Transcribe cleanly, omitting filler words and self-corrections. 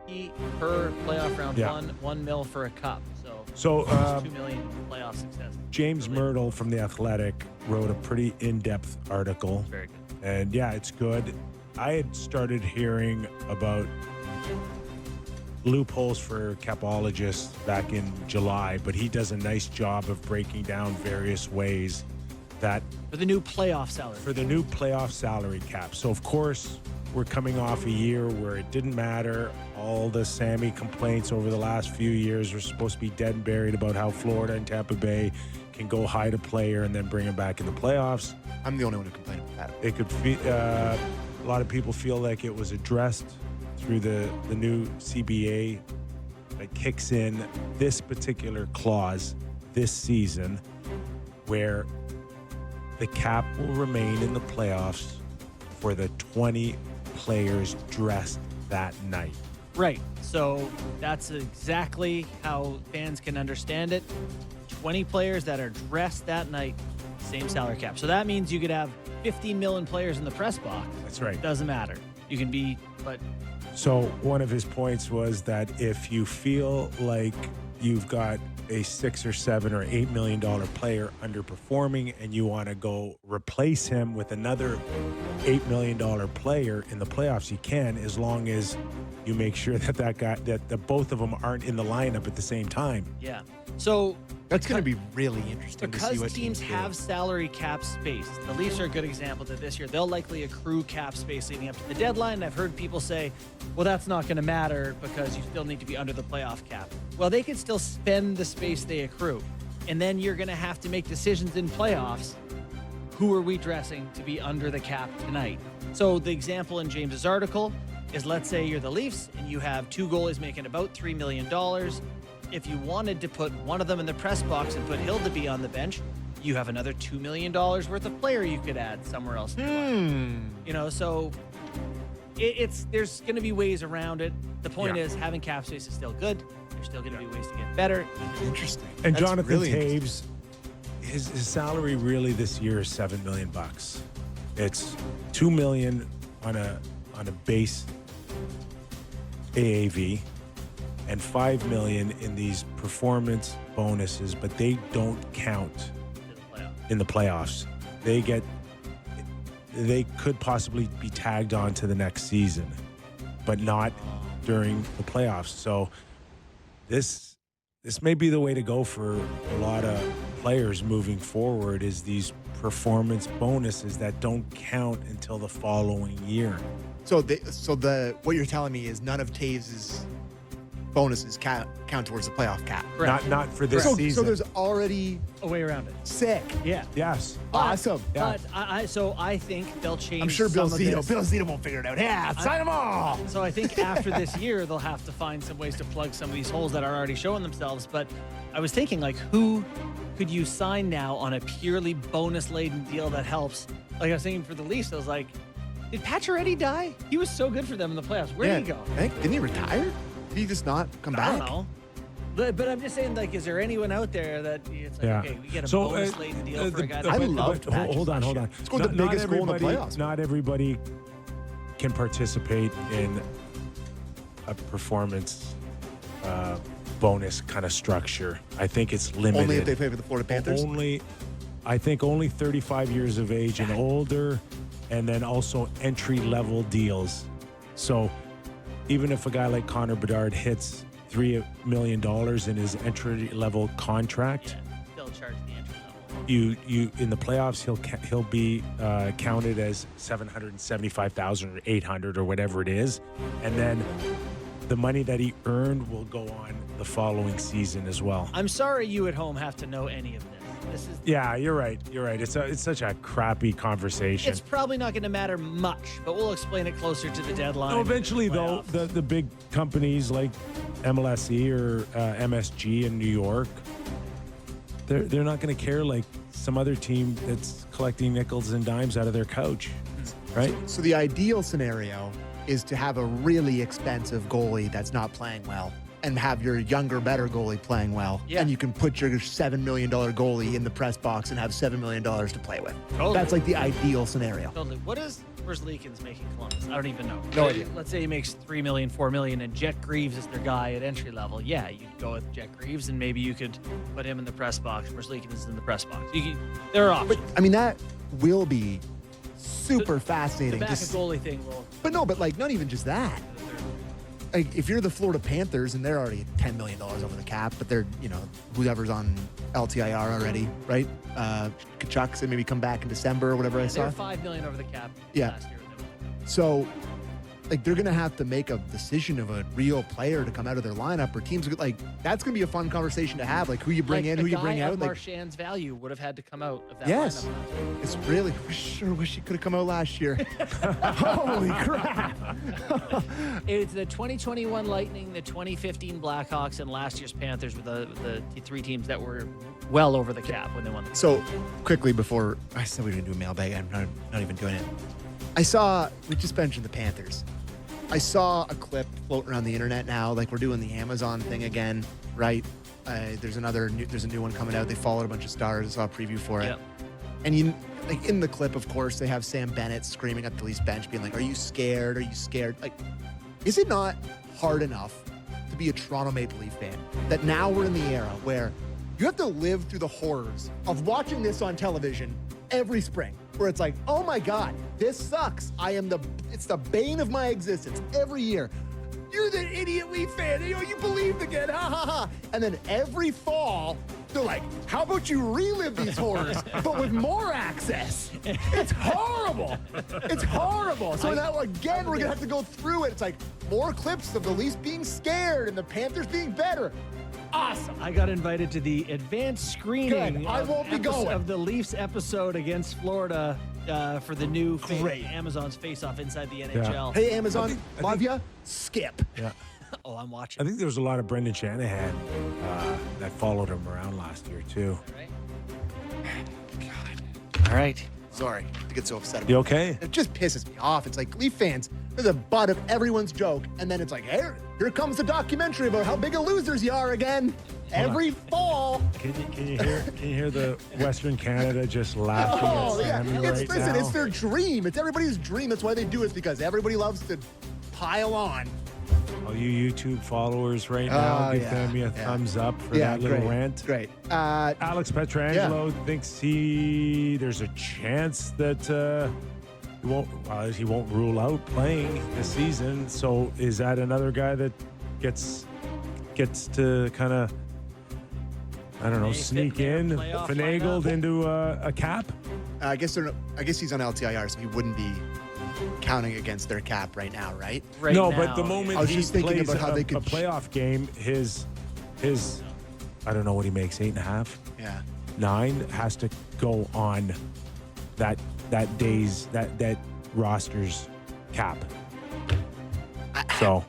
$250 per playoff round, Yeah. $1 million for a cup. So, almost $2 million playoff success. James Really Myrtle from The Athletic wrote a pretty in-depth article. very good. And yeah, it's good. I had started hearing about loopholes for capologists back in July, but he does a nice job of breaking down various ways that For the new playoff salary. for the new playoff salary cap. So of course, we're coming off a year where it didn't matter. All the Sammy complaints over the last few years were supposed to be dead and buried about how Florida and Tampa Bay can go hide a player and then bring him back in the playoffs. I'm the only one who complained about that. It could a lot of people feel like it was addressed through the new CBA that kicks in this particular clause this season where the cap will remain in the playoffs for the 20 players dressed that night. Right. So that's exactly how fans can understand it. 20 players that are dressed that night, same salary cap. So that means you could have 15 million players in the press box. That's right. Doesn't matter. You can be, but So one of his points was that if you feel like you've got a $6 or $7 or $8 million player underperforming and you want to go replace him with another $8 million player in the playoffs, you can, as long as you make sure that the both of them aren't in the lineup at the same time. yeah. So That's going to be really interesting to see because what teams do. have salary cap space, the Leafs are a good example that this year they'll likely accrue cap space leading up to the deadline. I've heard people say, well, that's not going to matter because you still need to be under the playoff cap. Well, they can still spend the space they accrue. And then you're going to have to make decisions in playoffs. Who are we dressing to be under the cap tonight? So the example in James's article is, let's say you're the Leafs and you have two goalies making about $3 million. If you wanted to put one of them in the press box and put Hildeby on the bench, you have another $2 million worth of player you could add somewhere else. You know, so there's going to be ways around it. The point is having cap space is still good. There's still going to be ways to get better. Interesting. And That's Jonathan really Taves, his salary really this year is $7 million. It's $2 million on a base AAV and $5 million in these performance bonuses, but they don't count To the playoff. in the playoffs. They could possibly be tagged on to the next season, but not during the playoffs. So this may be the way to go for a lot of players moving forward, is these performance bonuses that don't count until the following year. So what you're telling me is none of Taves' bonuses count towards the playoff cap. Correct. Not for this So season. there's already A way around it. sick. Yeah. Yes. Awesome. Yeah. But I think they'll change. I'm sure Bill some of this. Zito won't figure it out. Yeah, sign them all. So I think after this year, they'll have to find some ways to plug some of these holes that are already showing themselves. But I was thinking, like, who could you sign now on a purely bonus-laden deal that helps? Like I was thinking for the Leafs, I was like, did Pacioretty die? He was so good for them in the playoffs. Where did he go? I think, didn't he retire? Did he just not come I back? don't know. But I'm just saying, like, is there anyone out there that it's like, Yeah. okay, we get a So, bonus-laden deal for a guy that I but- loved but hold on. Patrick. Scored the biggest goal in the playoffs. Not everybody can participate in a performance bonus kind of structure. I think it's limited. Only if they play for the Florida Panthers? I think only 35 years of age and older, and then also entry-level deals. So even if a guy like Connor Bedard hits $3 million in his entry-level contract, still charge the entry level. you in the playoffs he'll be counted as 775,000 or 800 or whatever it is, and then the money that he earned will go on the following season as well. I'm sorry you at home have to know any of this. This is Yeah, you're right. It's such a crappy conversation. It's probably not going to matter much, but we'll explain it closer to the deadline. No, eventually, though, Playoffs. the big companies like MLSE or MSG in New York, they're not going to care like some other team that's collecting nickels and dimes out of their couch, right? So the ideal scenario is to have a really expensive goalie that's not playing well and have your younger, better goalie playing well. Yeah. And you can put your $7 million goalie in the press box and have $7 million to play with. Totally. That's like the ideal scenario. Totally. What is Merzlikins making Columbus? I don't even know. No idea. Let's say he makes $3 million, $4 million, and Jet Greaves is their guy at entry level. Yeah, you'd go with Jet Greaves, and maybe you could put him in the press box. Merzlikins is in the press box. There are options. But I mean, that will be super The fascinating. back goalie thing will. But like, not even just that. Like, if you're the Florida Panthers and they're already $10 million over the cap, but they're, whoever's on LTIR already, right? Kachuk said maybe come back in December or whatever I They saw. were $5 million over the cap Yeah. last year. So, like, they're going to have to make a decision of a real player to come out of their lineup, or teams, like, that's going to be a fun conversation to have. Like, who you bring in, who you bring out. Like, Like, Marchand's value would have had to come out of that yes. lineup. It's really, I sure wish he could have come out last year. Holy crap. It's the 2021 Lightning, the 2015 Blackhawks, and last year's Panthers with the three teams that were well over the cap when they won. So, quickly before I said we were going to do a mailbag, I'm not even doing it. We just mentioned the Panthers. I saw a clip floating around the internet now, like we're doing the Amazon thing again, right? There's a new one coming out. They followed a bunch of stars. I saw a preview for it. Yep. And like in the clip, of course, they have Sam Bennett screaming at the Leafs bench, being like, "Are you scared? Are you scared?" Like, is it not hard enough to be a Toronto Maple Leaf fan that now we're in the era where you have to live through the horrors of watching this on television every spring, where it's like, oh my God, this sucks. It's the bane of my existence every year. You're the idiot Leaf fan. You believed again. Ha ha ha. And then every fall, they're like, how about you relive these horrors, but with more access? It's horrible. It's horrible. So now again, we're going to have to go through it. It's like more clips of the Leafs being scared and the Panthers being better. Awesome. I got invited to the advanced screening Good. I won't be going. of the Leafs episode against Florida for the new Great. Amazon's face-off inside the NHL. Hey, Amazon, love ya. Skip. Yeah. Oh, I'm watching. I think there was a lot of Brendan Shanahan that followed him around last year, too. All right. Sorry to get so upset about You okay? it. It just pisses me off. It's like Leaf fans, they're the butt of everyone's joke. And then it's like, here comes the documentary about how big of losers you are again. Every fall. Can you hear the Western Canada just laughing Oh, at yeah. Sammy right Listen, now? it's their dream. It's everybody's dream. That's why they do it, because everybody loves to pile on. All you YouTube followers right now, give them a thumbs up for that little rant. Great. Alex Petrangelo thinks there's a chance that he won't rule out playing this season. So is that another guy that gets to kind of, I don't know, sneak in, finagled into a cap? I guess he's on LTIR, so he wouldn't be counting against their cap right now, right? No, now, but the moment I was he just thinking plays about how they a could playoff game, his I don't know what he makes, 8.5, Yeah. 9 has to go on that roster's cap. So